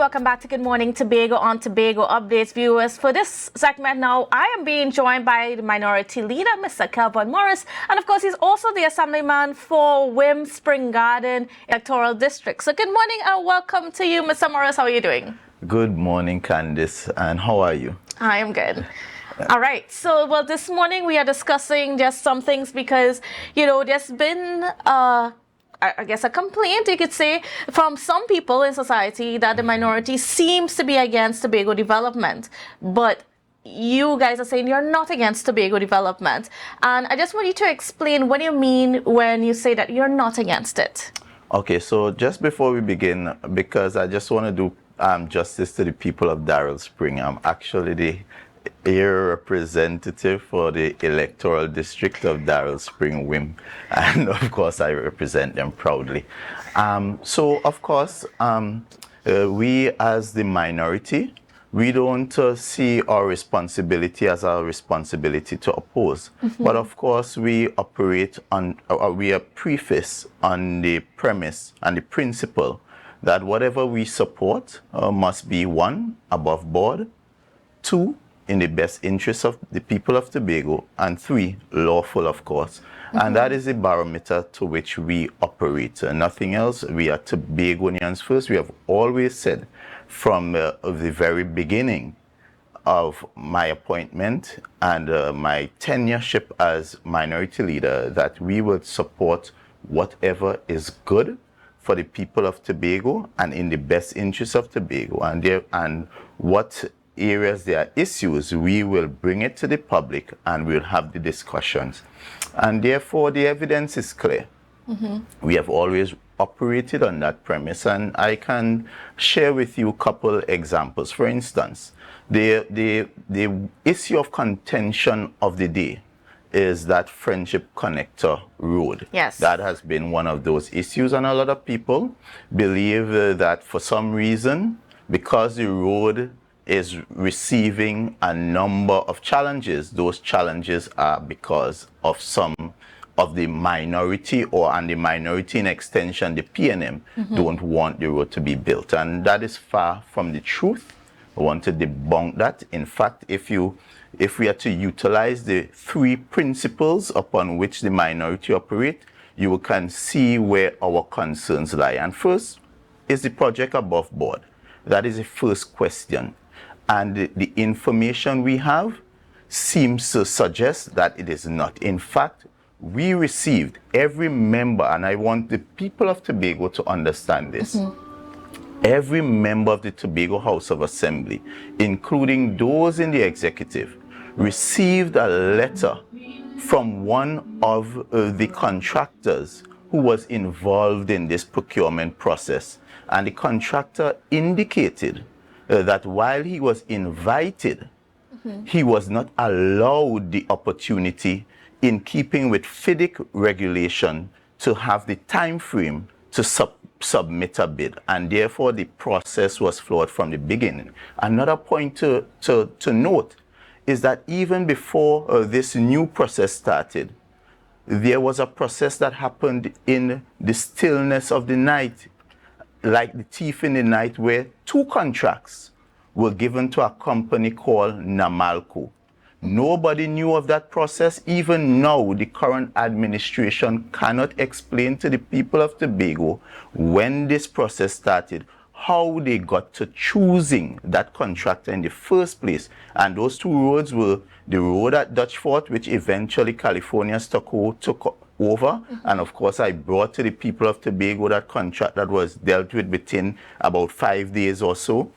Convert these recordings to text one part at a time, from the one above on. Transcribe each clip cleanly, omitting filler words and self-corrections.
welcome back to Good Morning Tobago on Tobago Updates, viewers. For this segment now, I am being joined by the Minority Leader, Mr. Kelvon Morris, and of course, he's also the Assemblyman for Wim Spring Garden Electoral District. So good morning and welcome to you, Mr. Morris. How are you doing? Good morning, Kandace, and how are you? I am good. All right. So, well, this morning we are discussing just some things because, you know, there's been I guess a complaint, you could say, from some people in society that the minority seems to be against Tobago development. But you guys are saying you're not against Tobago development. And I just want you to explain what you mean when you say that you're not against it. Okay, so just before we begin, because I just want to do justice to the people of Darrell Spring, I'm actually the representative for the electoral district of Darrell Spring Wim, and of course I represent them proudly. So of course we as the minority, we don't see our responsibility as our responsibility to oppose, but of course we operate on, we are preface on the premise and the principle that whatever we support must be, one, above board, two, in the best interest of the people of Tobago, and three, lawful, of course. And that is the barometer to which we operate. Nothing else. We are Tobagonians first. We have always said from the very beginning of my appointment and my tenureship as minority leader that we would support whatever is good for the people of Tobago and in the best interest of Tobago. And what areas there are issues, we will bring it to the public and we'll have the discussions. And therefore, the evidence is clear. We have always operated on that premise, and I can share with you a couple examples. For instance, the issue of contention of the day is that Friendship Connector Road. Yes. That has been one of those issues, and a lot of people believe that for some reason, because the road is receiving a number of challenges, those challenges are because of some of the minority, and the minority in extension, the PNM, don't want the road to be built. And that is far from the truth. I want to debunk that. In fact, if we are to utilize the three principles upon which the minority operate, you can see where our concerns lie. And first, is the project above board? That is the first question. And the information we have seems to suggest that it is not. In fact, we received, every member, and I want the people of Tobago to understand this, every member of the Tobago House of Assembly, including those in the executive, received a letter from one of the contractors who was involved in this procurement process. And the contractor indicated that while he was invited, he was not allowed the opportunity, in keeping with FIDIC regulation, to have the time frame to submit a bid, and therefore the process was flawed from the beginning. Another point to note is that even before this new process started, there was a process that happened in the stillness of the night, like the thief in the night, where two contracts were given to a company called Namalco. Nobody knew of that process. Even now, the current administration cannot explain to the people of Tobago when this process started, how they got to choosing that contractor in the first place. And those two roads were the road at Dutch Fort, which eventually California took over. And of course, I brought to the people of Tobago that contract that was dealt with within about 5 days or so.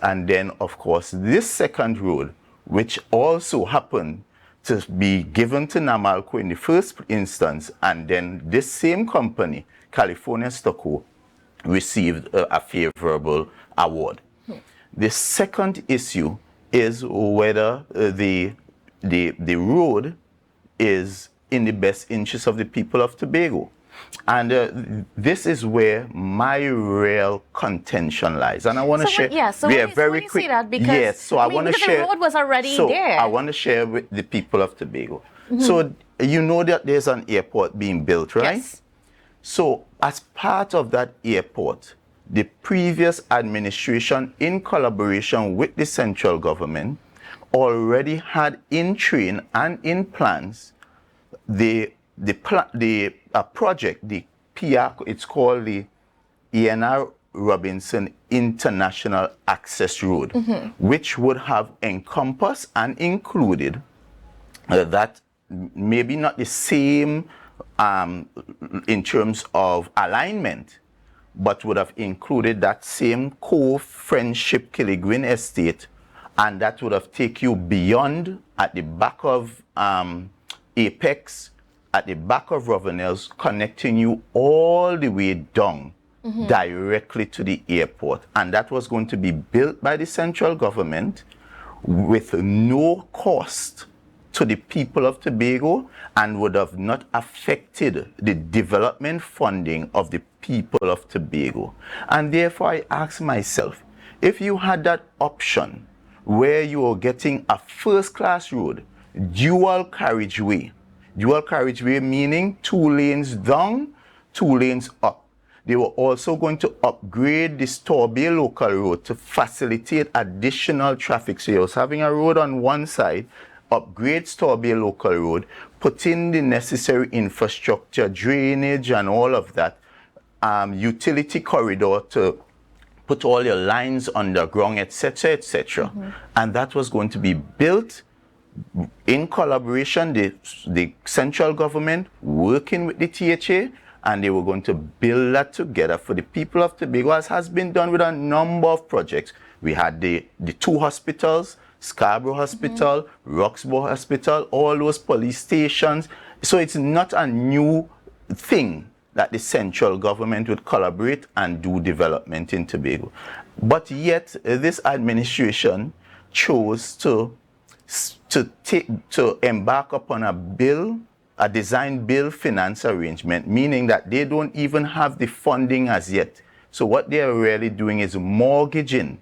And then, of course, this second road, which also happened to be given to Namalco in the first instance, and then this same company, California Stucco, received a favorable award. The second issue is whether the road is in the best interest of the people of Tobago. And this is where my real contention lies. And I want to share. Yeah, so very quick. That because, yes, so I want to share. The road was already there. I want to share with the people of Tobago. So you know that there's an airport being built, right? Yes. So as part of that airport, the previous administration, in collaboration with the central government, already had in train and in plans the project, the PR, it's called the E.N.R. Robinson International Access Road, which would have encompassed and included that maybe not the same in terms of alignment, but would have included that same Cove Friendship Killigrew Estate, and that would have taken you beyond at the back of Apex, at the back of Ravenels, connecting you all the way down directly to the airport. And that was going to be built by the central government with no cost to the people of Tobago, and would have not affected the development funding of the people of Tobago. And therefore I ask myself, if you had that option where you are getting a first-class road, dual carriageway meaning 2 lanes down, 2 lanes up. They were also going to upgrade the Tobago local road to facilitate additional traffic. So you was having a road on one side, upgrade Tobago local road, put in the necessary infrastructure, drainage and all of that, utility corridor to put all your lines underground, etc., etc. And that was going to be built in collaboration, the central government working with the THA, and they were going to build that together for the people of Tobago, as has been done with a number of projects. We had the 2 hospitals, Scarborough Hospital, Roxburgh Hospital, all those police stations. So it's not a new thing that the central government would collaborate and do development in Tobago. But yet, this administration chose to embark upon a design build finance arrangement, meaning that they don't even have the funding as yet. So what they are really doing is mortgaging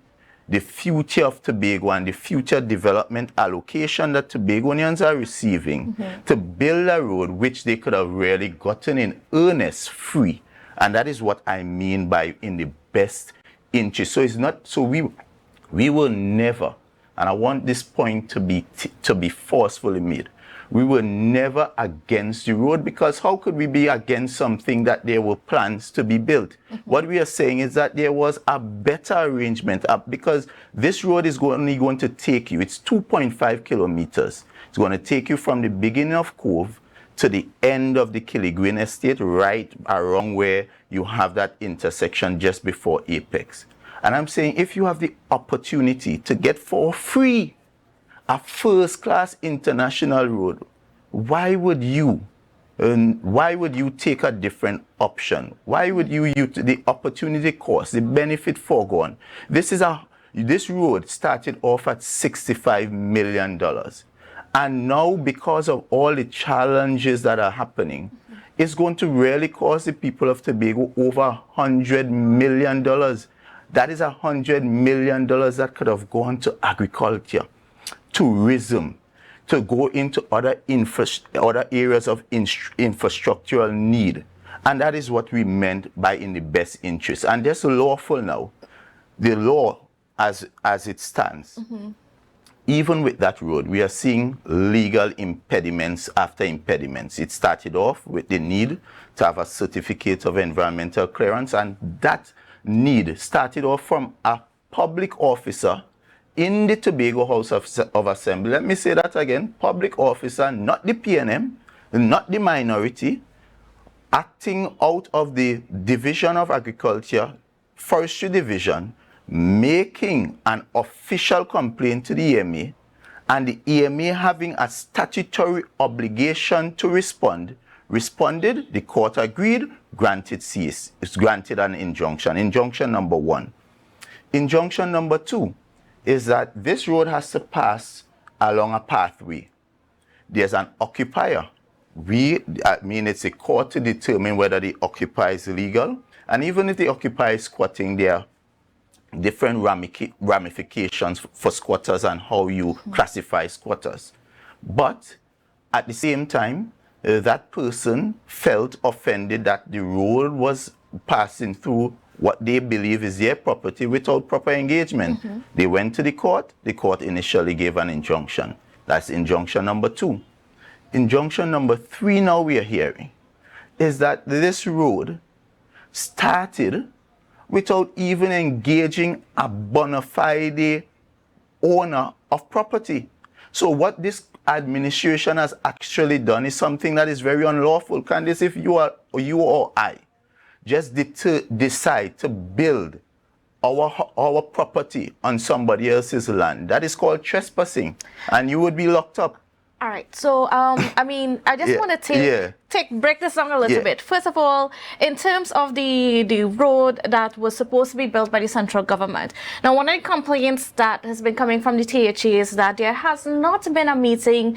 the future of Tobago and the future development allocation that Tobagonians are receiving to build a road which they could have really gotten in earnest free. And that is what I mean by in the best interest. So it's not, so we will never, and I want this point to be forcefully made, we were never against the road, because how could we be against something that there were plans to be built? What we are saying is that there was a better arrangement, because this road is only going to take you, it's 2.5 kilometers. It's going to take you from the beginning of Cove to the end of the Killigrew Estate, right around where you have that intersection just before Apex. And I'm saying, if you have the opportunity to get for free a first-class international road, why would you take a different option? Why would you use the opportunity cost, the benefit foregone? This road started off at $65 million. And now, because of all the challenges that are happening, it's going to really cost the people of Tobago over $100 million. That is $100 million that could have gone to agriculture, tourism, to go into other areas of infrastructural need. And that is what we meant by in the best interest. And that's lawful now. The law as it stands, even with that road, we are seeing legal impediments after impediments. It started off with the need to have a certificate of environmental clearance, and that need started off from a public officer in the Tobago House of Assembly. Let me say that again. Public officer, not the PNM, not the minority, acting out of the Division of Agriculture, Forestry Division, making an official complaint to the EMA, and the EMA having a statutory obligation to respond. Responded, the court agreed, granted cease. It's granted an injunction. Injunction number 1. Injunction number 2 is that this road has to pass along a pathway. There's an occupier. It's a court to determine whether the occupier is legal. And even if the occupier is squatting, there are different ramifications for squatters and how you classify squatters. But at the same time, that person felt offended that the road was passing through what they believe is their property without proper engagement. They went to the court initially gave an injunction. That's injunction number 2. Injunction number 3 now we are hearing is that this road started without even engaging a bona fide owner of property. So what this administration has actually done is something that is very unlawful. Kandace, if you or I just decide to build our property on somebody else's land, that is called trespassing, and you would be locked up. All right. So, I mean, I just want to break this down a little bit. First of all, in terms of the road that was supposed to be built by the central government. Now, one of the complaints that has been coming from the THA is that there has not been a meeting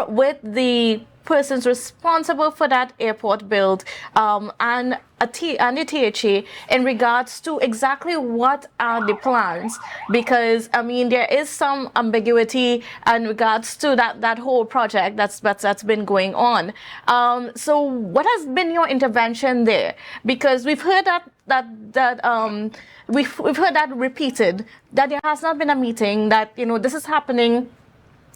with the persons responsible for that airport build and the THA in regards to exactly what are the plans, because I mean there is some ambiguity in regards to that whole project that's been going on. So what has been your intervention there? Because we've heard we've heard that repeated, that there has not been a meeting, that this is happening.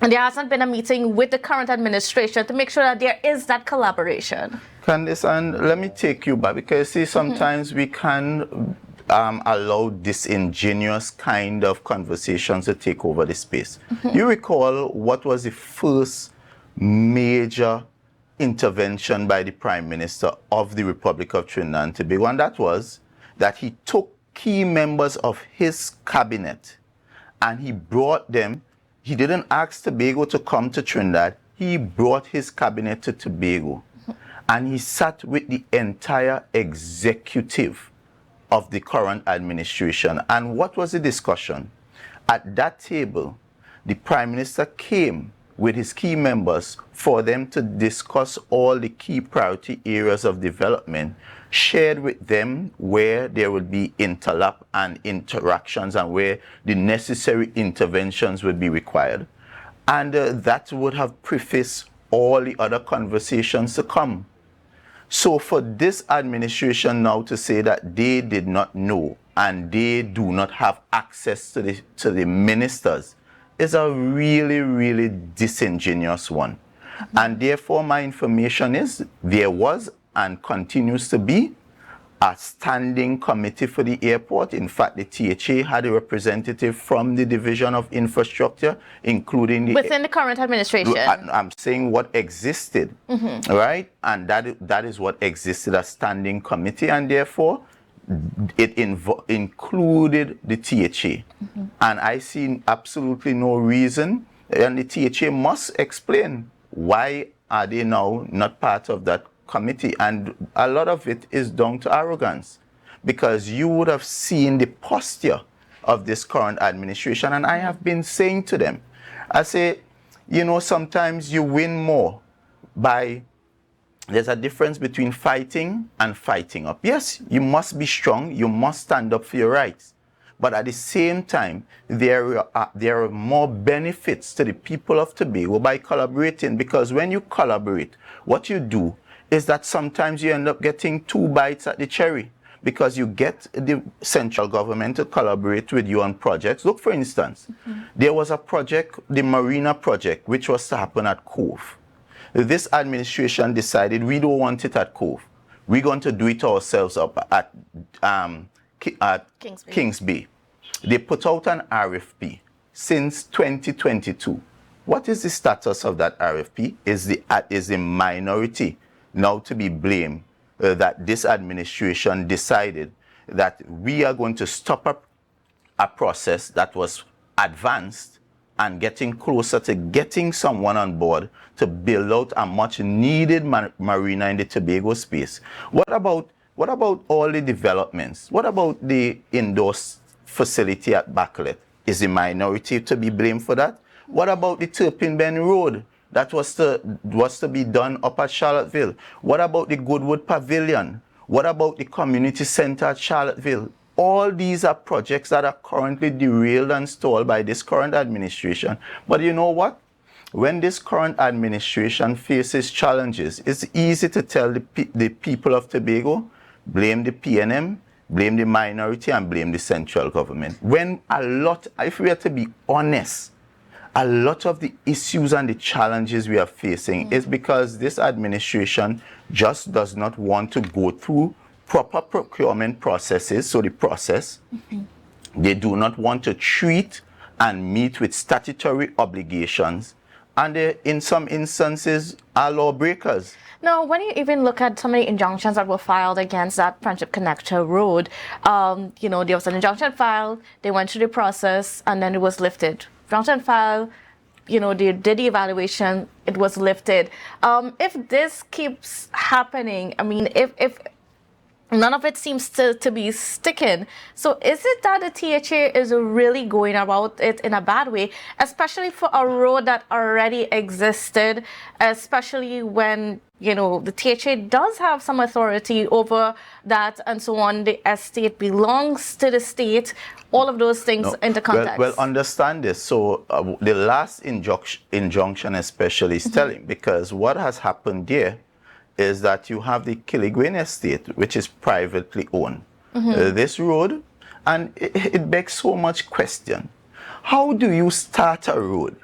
And there hasn't been a meeting with the current administration to make sure that there is that collaboration. Kandace, and let me take you back, because see, sometimes we can allow disingenuous kind of conversations to take over the space. You recall what was the first major intervention by the Prime Minister of the Republic of Trinidad and Tobago, and that was that he took key members of his cabinet and he brought them. He didn't ask Tobago to come to Trinidad. He brought his cabinet to Tobago. And he sat with the entire executive of the current administration. And what was the discussion? At that table, the Prime Minister came with his key members for them to discuss all the key priority areas of development, shared with them where there would be interlap and interactions and where the necessary interventions would be required. And that would have prefaced all the other conversations to come. So for this administration now to say that they did not know and they do not have access to the ministers is a really, really disingenuous one. And therefore my information is there was and continues to be a standing committee for the airport. In fact, the THA had a representative from the Division of Infrastructure, including within the current administration. I'm saying what existed, right? And that is what existed, a standing committee, and therefore it included the THA. And I see absolutely no reason, and the THA must explain why are they now not part of that committee. And a lot of it is down to arrogance, because you would have seen the posture of this current administration. And I have been saying to them, I say, sometimes you win more by, there's a difference between fighting and fighting up. Yes, you must be strong, you must stand up for your rights. But at the same time, there are more benefits to the people of Tobago by collaborating, because when you collaborate, what you do is that sometimes you end up getting 2 bites at the cherry, because you get the central government to collaborate with you on projects. Look, for instance, there was a project, the Marina project, which was to happen at Cove. This administration decided we don't want it at Cove. We're going to do it ourselves up at Kings Bay. They put out an RFP since 2022. What is the status of that RFP? Is the minority now to be blamed that this administration decided that we are going to stop a process that was advanced and getting closer to getting someone on board to build out a much needed marina in the Tobago space? What about all the developments? What about the indoor facility at Backlet? Is the minority to be blamed for that? What about the Turpin Bend Road that was to be done up at Charlottesville? What about the Goodwood Pavilion? What about the community center at Charlottesville? All these are projects that are currently derailed and stalled by this current administration. But you know what? When this current administration faces challenges, it's easy to tell the people of Tobago, blame the PNM, blame the minority, and blame the central government. When if we are to be honest, a lot of the issues and the challenges we are facing is because this administration just does not want to go through proper procurement processes, so the process. They do not want to treat and meet with statutory obligations, and they, in some instances, are lawbreakers. Now, when you even look at some of the injunctions that were filed against that Friendship Connector road, there was an injunction filed, they went through the process, and then it was lifted. Injunction filed, they did the evaluation, it was lifted. If this keeps happening, I mean, if none of it seems to be sticking. So is it that the THA is really going about it in a bad way, especially for a road that already existed, especially when, the THA does have some authority over that and so on. The estate belongs to the state. All of those things into context. Well, understand this. So the last injunction especially is telling, because what has happened there is that you have the Killigrew estate, which is privately owned. This road, and it begs so much question. How do you start a road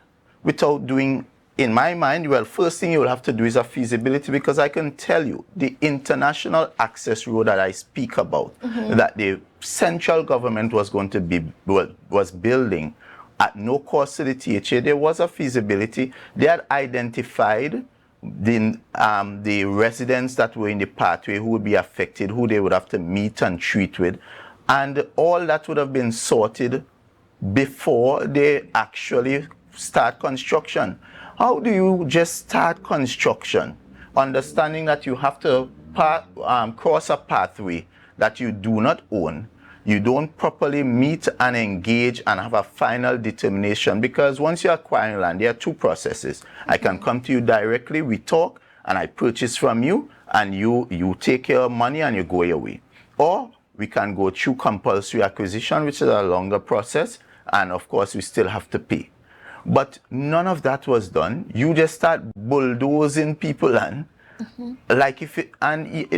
without doing, in my mind, well, first thing you will have to do is a feasibility, because I can tell you the international access road that I speak about, that the central government was going to be, was building at no cost to the THA, there was a feasibility. They had identified the residents that were in the pathway who would be affected, who they would have to meet and treat with, and all that would have been sorted before they actually start construction. How do you just start construction, understanding that you have to cross a pathway that you do not own? You don't properly meet and engage and have a final determination, because once you acquire land, there are two processes. I can come to you directly, we talk, and I purchase from you, and you take your money and you go your way. Or we can go through compulsory acquisition, which is a longer process, and of course we still have to pay. But none of that was done. You just start bulldozing people and like if it, and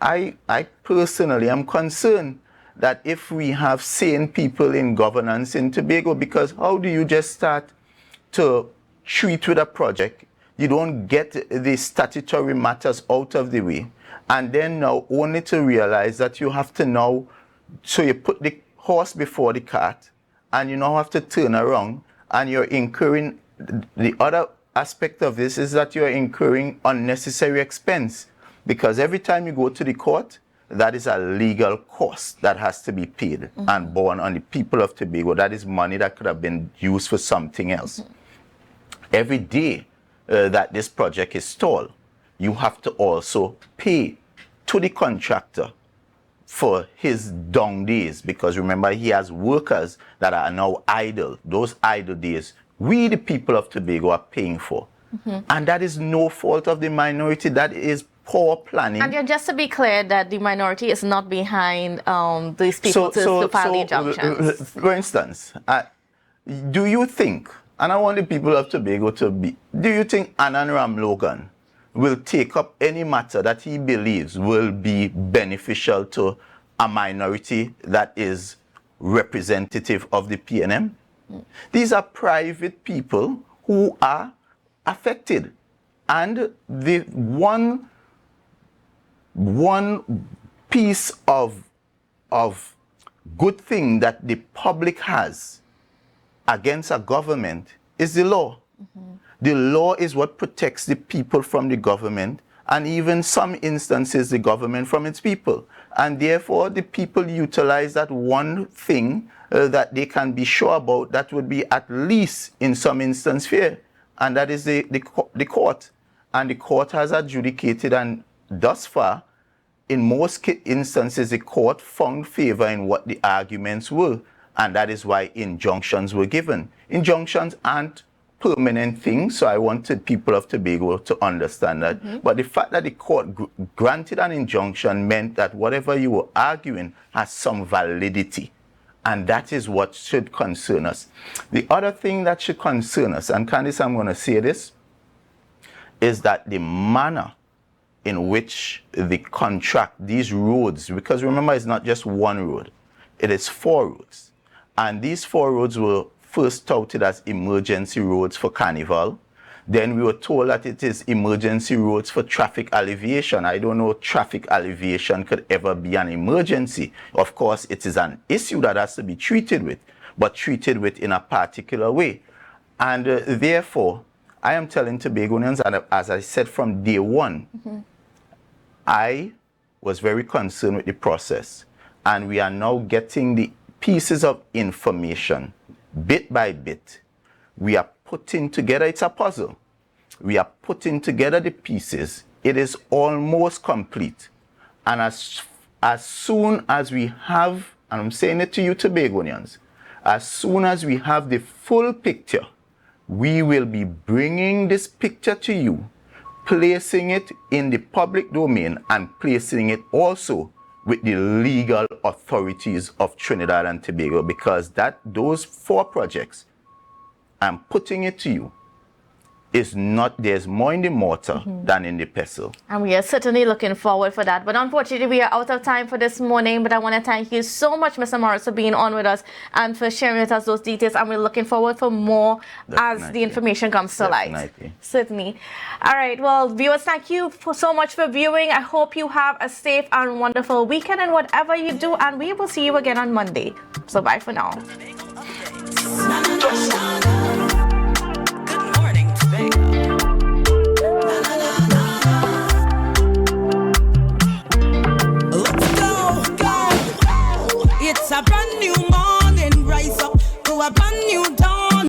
I personally am concerned that if we have sane people in governance in Tobago, because how do you just start to treat with a project, you don't get the statutory matters out of the way, and then now only to realize that you have to now, so you put the horse before the cart, and you now have to turn around, and you're incurring, the other aspect of this is that you're incurring unnecessary expense, because every time you go to the court, that is a legal cost that has to be paid and borne on the people of Tobago. That is money that could have been used for something else. Every day that this project is stalled, you have to also pay to the contractor for his down days, because remember, he has workers that are now idle. Those idle days, we the people of Tobago are paying for. And that is no fault of the minority. That is poor planning. And just to be clear, that the minority is not behind these people to file the injunctions. For instance, do you think, and I want the people of Tobago to be, do you think Anand Ram Logan will take up any matter that he believes will be beneficial to a minority that is representative of the PNM? These are private people who are affected. And the one piece of good thing that the public has against a government is the law. The law is what protects the people from the government, and even some instances the government from its people. And therefore the people utilize that one thing that they can be sure about, that would be at least in some instance fair, and that is the court. And the court has adjudicated, and thus far, in most instances, the court found favor in what the arguments were, and that is why injunctions were given. Injunctions aren't permanent things, so I wanted people of Tobago to understand that. But the fact that the court granted an injunction meant that whatever you were arguing has some validity, and that is what should concern us. The other thing that should concern us, and Kandace, I'm going to say this, is that the manner in which the contract, these roads, because remember it's not just one road, it is 4 roads. And these 4 roads were first touted as emergency roads for Carnival. Then we were told that it is emergency roads for traffic alleviation. I don't know traffic alleviation could ever be an emergency. Of course, it is an issue that has to be treated with, but treated with in a particular way. And therefore, I am telling Tobagonians, and as I said from day one, I was very concerned with the process. And we are now getting the pieces of information bit by bit. We are putting together, it's a puzzle. We are putting together the pieces. It is almost complete. And as soon as we have, and I'm saying it to you Tobagonians, as soon as we have the full picture, we will be bringing this picture to you, placing it in the public domain and placing it also with the legal authorities of Trinidad and Tobago, because those 4 projects, I'm putting it to you, is not, there's more in the mortar than in the pestle. And we are certainly looking forward for that. But unfortunately, we are out of time for this morning. But I want to thank you so much, Mr. Morris, for being on with us and for sharing with us those details. And we're looking forward for more as the information comes to light. Certainly. All right. Well, viewers, thank you so much for viewing. I hope you have a safe and wonderful weekend and whatever you do. And we will see you again on Monday. So bye for now.